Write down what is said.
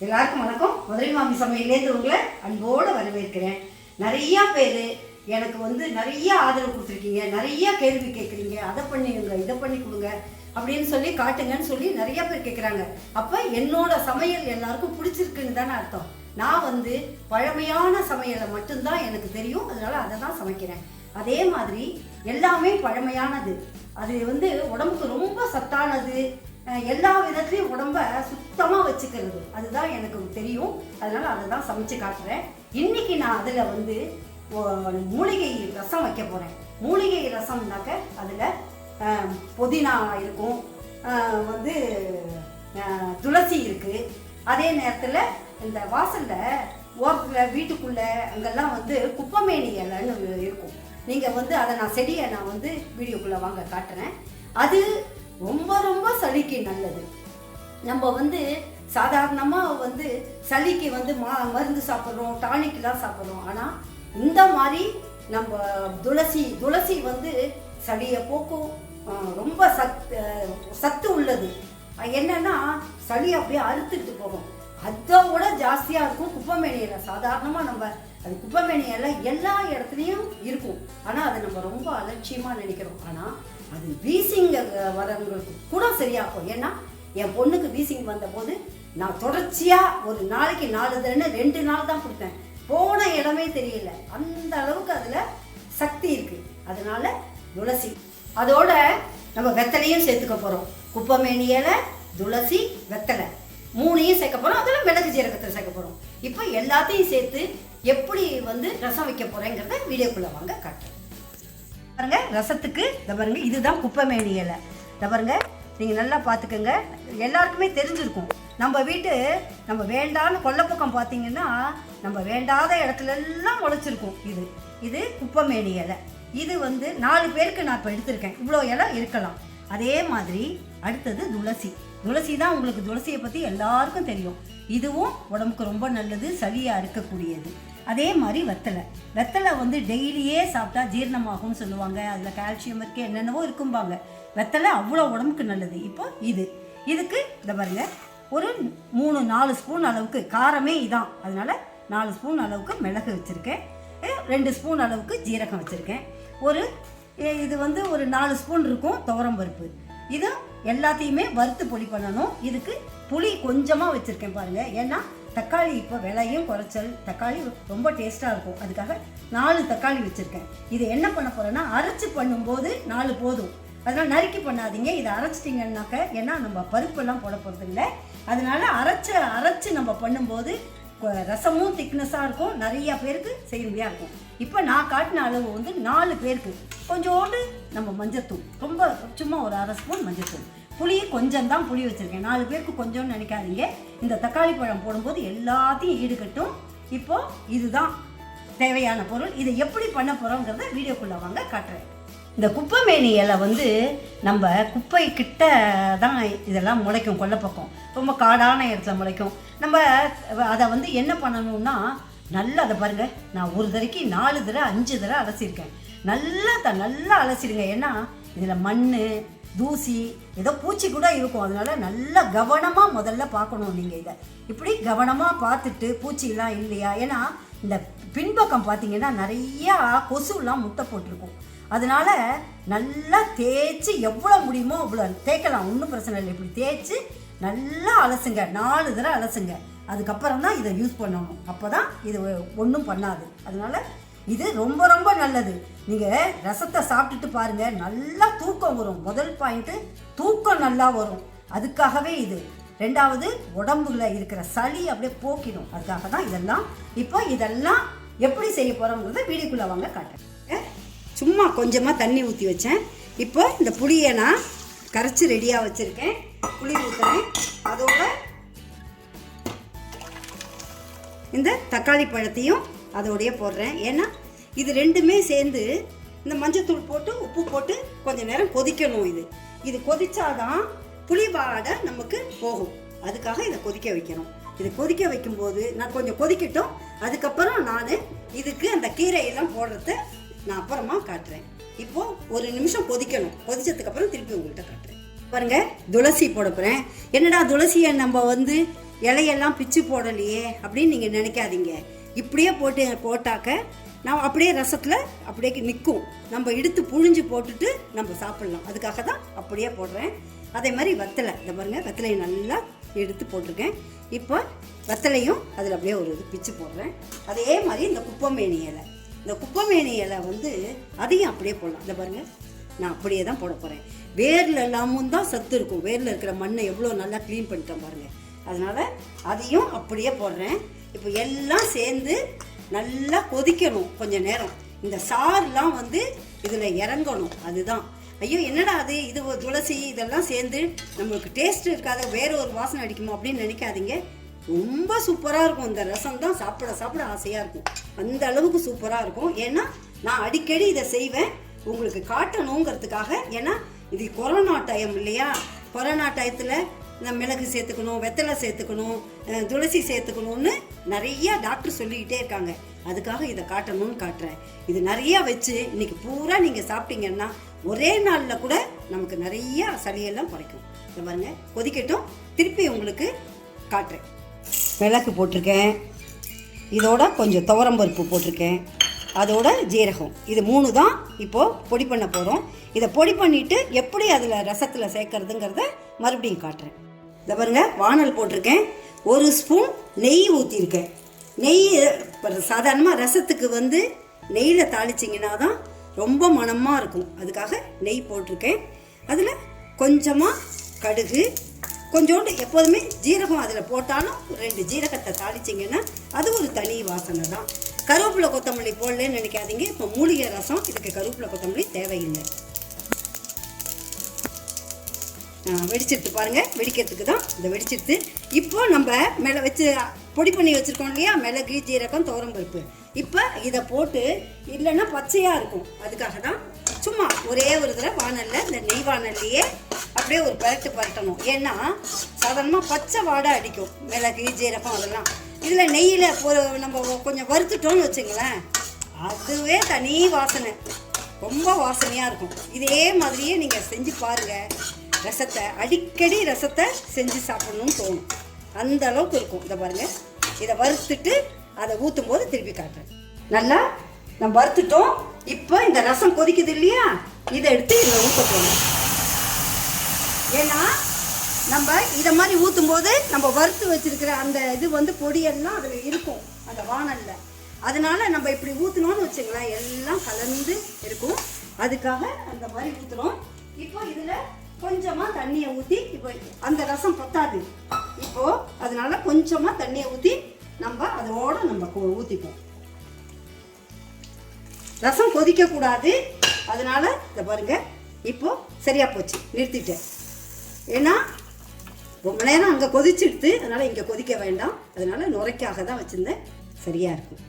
எல்லாருக்கும் வணக்கம். மதுரை மாமி சமையலேருந்து உங்களை அன்போடு வரவேற்கிறேன். நிறையா பேர் எனக்கு நிறைய ஆதரவு கொடுத்துருக்கீங்க, நிறைய கேள்வி கேட்குறீங்க. அதை பண்ணிடுங்க, இதை பண்ணி கொடுங்க அப்படின்னு சொல்லி காட்டுங்கன்னு சொல்லி நிறைய பேர் கேட்குறாங்க. அப்போ என்னோட சமையல் எல்லாருக்கும் பிடிச்சிருக்குன்னு தானே அர்த்தம். நான் பழமையான சமையலை மட்டும்தான் எனக்கு தெரியும், அதனால அதை தான் சமைக்கிறேன். அதே மாதிரி எல்லாமே பழமையானது, அது உடம்புக்கு ரொம்ப சத்தானது, எல்லா விதத்துலையும் உடம்ப சுத்தமாக வச்சுக்கிறது, அதுதான் எனக்கு தெரியும். அதனால் அதை தான் சமைச்சு காட்டுறேன். இன்றைக்கி நான் அதில் மூலிகை ரசம் வைக்க போகிறேன். மூலிகை ரசம்னாக்க அதில் புதினா இருக்கும், துளசி இருக்குது. அதே நேரத்தில் இந்த வாசலில் ஓரத்தில் வீட்டுக்குள்ளே அங்கெல்லாம் குப்பமேனி இலைன்னு இருக்கும். நீங்கள் அதை நான் செடியை நான் வீடியோக்குள்ளே வாங்க காட்டுறேன். அது ரொம்ப ரொம்ப சளிக்கு நல்லது. நம்ம சாதாரணமாக சளிக்கு மருந்து சாப்பிட்றோம், டானிக்கெலாம் சாப்பிட்றோம். ஆனால் இந்த மாதிரி நம்ம துளசி சளியை போக்கும், ரொம்ப சத்து உள்ளது. என்னன்னா சளி அப்படியே அறுத்துக்கிட்டு போகும். அதை விட ஜாஸ்தியாக இருக்கும் குப்பமேனி இலை. சாதாரணமாக அது குப்பமேனி இலை எல்லா இடத்துலையும் இருக்கும், ஆனால் அதை நம்ம ரொம்ப அலட்சியமாக நினைக்கிறோம். ஆனால் அது வீசிங் வரவங்களுக்கு கூட சரியாகும். ஏன்னா என் பொண்ணுக்கு வீசிங் வந்தபோது நான் தொடர்ச்சியாக ஒரு நாளைக்கு 4 தடவை 2 நாள் தான் கொடுத்தேன். போன இடமே தெரியல, அந்த அளவுக்கு அதில் சக்தி இருக்குது. அதனால துளசி, அதோட நம்ம வெத்தலையும் சேர்த்துக்க போகிறோம். குப்பமேனி இலை, துளசி, வெத்தலை 3ஐயும் சேர்க்க போகிறோம். அதில் மிளகு ஜீரகத்தை சேர்க்க போகிறோம். இப்போ எல்லாத்தையும் சேர்த்து எப்படி ரசம் வைக்க போகிறேங்கிறத வீடியோக்குள்ளே வாங்க காட்டுறேன். பாருங்க, ரசத்துக்கு இதை பாருங்க, இதுதான் குப்பமேனி இலை. இதை பாருங்க, நீங்கள் நல்லா பார்த்துக்கோங்க. எல்லாருக்குமே தெரிஞ்சிருக்கும். நம்ம வேண்டான்னு கொல்லைப்பக்கம் பார்த்தீங்கன்னா நம்ம வேண்டாத இடத்துலலாம் முளைச்சிருக்கும். இது குப்பமேனி இலை. இது 4 பேருக்கு நான் இப்போ எடுத்திருக்கேன். இவ்வளோ இலை இருக்கலாம். அதே மாதிரி அடுத்தது துளசி தான். உங்களுக்கு துளசியை பற்றி எல்லாருக்கும் தெரியும். இதுவும் உடம்புக்கு ரொம்ப நல்லது, சளியாக இருக்கக்கூடியது. அதே மாதிரி வெத்தலை டெய்லியே சாப்பிட்டா ஜீரணமாகும்னு சொல்லுவாங்க. அதில் கால்சியம் இருக்குது, என்னென்னவோ இருக்கும்பாங்க. வெத்தலை அவ்வளோ உடம்புக்கு நல்லது. இப்போ இதுக்கு இதை பாருங்க, ஒரு 3-4 ஸ்பூன் அளவுக்கு, காரமே இதான், அதனால 4 ஸ்பூன் அளவுக்கு மிளகு வச்சுருக்கேன். 2 ஸ்பூன் அளவுக்கு ஜீரகம் வச்சுருக்கேன். இது ஒரு 4 ஸ்பூன் இருக்கும் துவரம் பருப்பு. இது எல்லாத்தையுமே வறுத்து பொடி பண்ணணும். இதுக்கு புளி கொஞ்சமாக வச்சுருக்கேன் பாருங்கள். ஏன்னா தக்காளி இப்போ விலையும் குறைச்சல், தக்காளி ரொம்ப டேஸ்ட்டாக இருக்கும். அதுக்காக 4 தக்காளி வச்சுருக்கேன். இதை என்ன பண்ண போகிறேன்னா, அரைச்சி பண்ணும்போது 4 போதும். அதனால் நறுக்கி பண்ணாதீங்க. இதை அரைச்சிட்டிங்கன்னாக்க, ஏன்னா நம்ம பருப்பெல்லாம் போட போகிறது இல்லை. அதனால் அரைச்சி நம்ம பண்ணும்போது ரசமும் திக்னஸாக இருக்கும், நிறையா பேருக்கு செய்யும்படியாக இருக்கும். இப்போ நான் காட்டின அளவு 4 பேருக்கு கொஞ்சோண்டு நம்ம மஞ்சத்தூள், ரொம்ப சும்மா ஒரு 1/2 ஸ்பூன் மஞ்சத்தூள். புளி கொஞ்சம் தான் புளி வச்சுருக்கேன். 4 பேருக்கு கொஞ்சம்னு நினைக்காதீங்க. இந்த தக்காளி பழம் போடும்போது எல்லாத்தையும் ஈடுகட்டும். இப்போது இதுதான் தேவையான பொருள். இதை எப்படி பண்ண போகிறோங்கிறத வீடியோக்குள்ளே வாங்க காட்டுறேன். இந்த குப்பமேனி இலை நம்ம குப்பை கிட்ட தான் இதெல்லாம் முளைக்கும். கொல்லைப்பக்கம் ரொம்ப காடான இடத்துல முளைக்கும். நம்ம அதை என்ன பண்ணணும்னா, நல்லா அதை பாருங்கள், நான் ஒரு தடவைக்கு 4 தடவை 5 தடவை அலசியிருக்கேன். நல்லா அலசிடுங்க. ஏன்னா இதில் மண், தூசி, ஏதோ பூச்சி கூட இருக்கும். அதனால நல்லா கவனமாக முதல்ல பார்க்கணும். நீங்கள் இதை இப்படி கவனமாக பார்த்துட்டு பூச்சிலாம் இல்லையா. ஏன்னா இந்த பின்பக்கம் பார்த்தீங்கன்னா நிறையா கொசுலாம் முட்டை போட்டிருக்கும். அதனால நல்லா தேய்ச்சி எவ்வளோ முடியுமோ அவ்வளோ தேய்க்கலாம், ஒன்றும் பிரச்சனை இல்லை. இப்படி தேய்ச்சி நல்லா அலசுங்க, 4 தடவை அலசுங்க. அதுக்கப்புறம் தான் இதை யூஸ் பண்ணணும். அப்போ தான் இது ஒன்றும் பண்ணாது. அதனால இது ரொம்ப ரொம்ப நல்லது. நீங்கள் ரசத்தை சாப்பிட்டுட்டு பாருங்கள், நல்லா தூக்கம் வரும். முதல் பாயிண்ட்டு, தூக்கம் நல்லா வரும். அதுக்காகவே இது. 2வது, உடம்புல இருக்கிற சளி அப்படியே போக்கிடும். அதுக்காக தான் இதெல்லாம். இப்போ இதெல்லாம் எப்படி செய்ய போகிறோங்கிறத வீடியோக்குள்ளே வாங்க காட்டுறேன். சும்மா கொஞ்சமாக தண்ணி ஊற்றி வச்சேன். இப்போ இந்த புளியை நான் கரைச்சி ரெடியாக வச்சுருக்கேன். புளி ஊற்றுறேன். அதோட இந்த தக்காளி பழத்தையும் அதோடைய போடுறேன். ஏன்னா இது 2மே சேர்ந்து இந்த மஞ்சத்தூள் போட்டு உப்பு போட்டு கொஞ்சம் நேரம் கொதிக்கணும். இது கொதிச்சாதான் புளி வாடை நமக்கு போகும். அதுக்காக இதை கொதிக்க வைக்கணும். இது கொதிக்க வைக்கும்போது நான் கொஞ்சம் கொதிக்கட்டும். அதுக்கப்புறம் நான் இதுக்கு அந்த கீரையெல்லாம் போடுறத நான் அப்புறமா காட்டுறேன். இப்போது 1 நிமிஷம் கொதிக்கணும். கொதிச்சதுக்கப்புறம் திருப்பி உங்கள்கிட்ட காட்டுறேன். பாருங்க, துளசி போட போகிறேன். என்னடா துளசியை நம்ம இலையெல்லாம் பிச்சு போடலையே அப்படின்னு நீங்கள் நினைக்காதீங்க. இப்படியே போட்டாக்க நான் அப்படியே ரசத்தில் அப்படியே நிற்கும். நம்ம எடுத்து புழிஞ்சு போட்டுட்டு நம்ம சாப்பிட்லாம். அதுக்காக தான் அப்படியே போடுறேன். அதே மாதிரி வெத்தலை, இந்த பாருங்கள், வெத்தலையை நல்லா எடுத்து போட்டிருக்கேன். இப்போ வெத்தலையும் அதில் அப்படியே ஒரு இது பிச்சு போடுறேன். அதே மாதிரி இந்த குப்பமேனி இலை, இந்த குப்பமேனி இலை வந்து அதையும் அப்படியே போடலாம். இந்த பாருங்கள், நான் அப்படியே தான் போட போகிறேன். வேரில் எல்லாமும் தான் சத்து இருக்கும். வேரில் இருக்கிற மண்ணை எவ்வளோ நல்லா க்ளீன் பண்ணிட்டேன் பாருங்கள். அதனால் அதையும் அப்படியே போடுறேன். இப்போ எல்லாம் சேர்ந்து நல்லா கொதிக்கணும் கொஞ்சம் நேரம். இந்த சாறுலாம் வந்து இதில் இறங்கணும். அதுதான். ஐயோ என்னடா அது, இது துளசி இதெல்லாம் சேர்ந்து நம்மளுக்கு டேஸ்ட் இருக்காத, வேற ஒரு வாசனை அடிக்குமோ அப்படின்னு நினைக்காதீங்க. ரொம்ப சூப்பராக இருக்கும். இந்த ரசம் தான் சாப்பிட ஆசையாக இருக்கும். அந்த அளவுக்கு சூப்பராக இருக்கும். ஏன்னா நான் அடிக்கடி இதை செய்வேன், உங்களுக்கு காட்டணுங்கிறதுக்காக. ஏன்னா இது கொரோனா டைம் இல்லையா? கொரோனா டயத்தில் இந்த மிளகு சேர்த்துக்கணும், வெத்தலை சேர்த்துக்கணும், துளசி சேர்த்துக்கணும்னு நிறையா டாக்டர் சொல்லிக்கிட்டே இருக்காங்க. அதுக்காக இதை காட்டணும்னு காட்டுறேன். இது நிறையா வச்சு இன்னைக்கு பூரா நீங்கள் சாப்பிட்டீங்கன்னா ஒரே நாளில் கூட நமக்கு நிறையா சளியெல்லாம் குறைக்கும். இதை பாருங்க, கொதிக்கட்டும், திருப்பி உங்களுக்கு காட்டுறேன். மிளகு போட்டிருக்கேன், இதோட கொஞ்சம் துவரம்பருப்பு போட்டிருக்கேன், அதோட ஜீரகம். இது 3 தான் இப்போது பொடி பண்ண போகிறோம். இதை பொடி பண்ணிவிட்டு எப்படி அதில் ரசத்தில் சேர்க்கறதுங்கிறத மறுபடியும் காட்டுறேன். இதை பாருங்க, வானல் போட்டிருக்கேன், 1 ஸ்பூன் நெய் ஊற்றிருக்கேன். நெய் சாதாரணமாக ரசத்துக்கு வந்து நெய்யில் தாளிச்சிங்கன்னா தான் ரொம்ப மணமாக இருக்கும். அதுக்காக நெய் போட்டிருக்கேன். அதில் கொஞ்சமாக கடுகு, கொஞ்சோண்டு எப்போதுமே ஜீரகம் அதில் போட்டாலும் 2 ஜீரகத்தை தாளிச்சிங்கன்னா அது ஒரு தனி வாசனை தான். கருவேப்பிலை கொத்தமல்லி போடலன்னு நினைக்காதீங்க. இப்போ மூலிகை ரசம், இதுக்கு கருவேப்பிலை கொத்தமல்லி தேவையில்லை. வெடிச்சிருத்து பாருங்கள், வெடிக்கிறதுக்கு தான் இந்த வெடிச்சிருத்து. இப்போ நம்ம மேலே வச்சு பொடி பண்ணி வச்சுருக்கோம் இல்லையா, மிளகு, ஜீரகம், துவரம்பருப்பு. இப்போ இதை போட்டு, இல்லைன்னா பச்சையாக இருக்கும். அதுக்காக தான் சும்மா ஒரே ஒரு தடவை வானலில், இந்த நெய் வானல்லையே அப்படியே ஒரு பரட்டணும். ஏன்னா சாதாரணமாக பச்சை வாடை அடிக்கும் மிளகு, ஜீரகம் அதெல்லாம். இதில் நெய்யில் நம்ம கொஞ்சம் வறுத்துட்டோன்னு வச்சுங்களேன், அதுவே தனி வாசனை, ரொம்ப வாசனையாக இருக்கும். இதே மாதிரியே நீங்கள் செஞ்சு பாருங்கள். ரசத்தை அடிக்கடி ரசத்தை செஞ்சு சாப்பிடணும்னு தோணும். அந்த அளவுக்கு இருக்கும். இதை பாருங்கள், இதை வறுத்துட்டு அதை ஊற்றும் போது திருப்பி காட்டுறேன். நல்லா நம்ம வறுத்துட்டோம். இப்போ இந்த ரசம் கொதிக்குது இல்லையா, இதை எடுத்து இதில் ஊற்ற போகணும். ஏன்னா நம்ம இதை மாதிரி ஊற்றும் போது நம்ம வறுத்து வச்சிருக்கிற அந்த இது வந்து பொடியெல்லாம் அதில் இருக்கும் அந்த வானலில். அதனால நம்ம இப்படி ஊற்றினோன்னு வச்சுங்களேன், எல்லாம் கலந்து இருக்கும். அதுக்காக அந்த மாதிரி ஊற்றுறோம். இப்போ இதில் கொஞ்சமாக தண்ணியை ஊற்றி, இப்போ அந்த ரசம் பத்தாது இப்போது, அதனால கொஞ்சமாக தண்ணியை ஊற்றி நம்ம அதோடு நம்ம ஊற்றிப்போம். ரசம் கொதிக்கக்கூடாது. அதனால இதை பாருங்க, இப்போது சரியாக போச்சு, நிறுத்திட்டேன். ஏன்னா ரொம்ப நேரம் அங்கே கொதிச்சுடுது, அதனால் இங்கே கொதிக்க வேண்டாம். அதனால் நுரைக்காக தான் வச்சுருந்தேன், சரியாக இருக்கும்.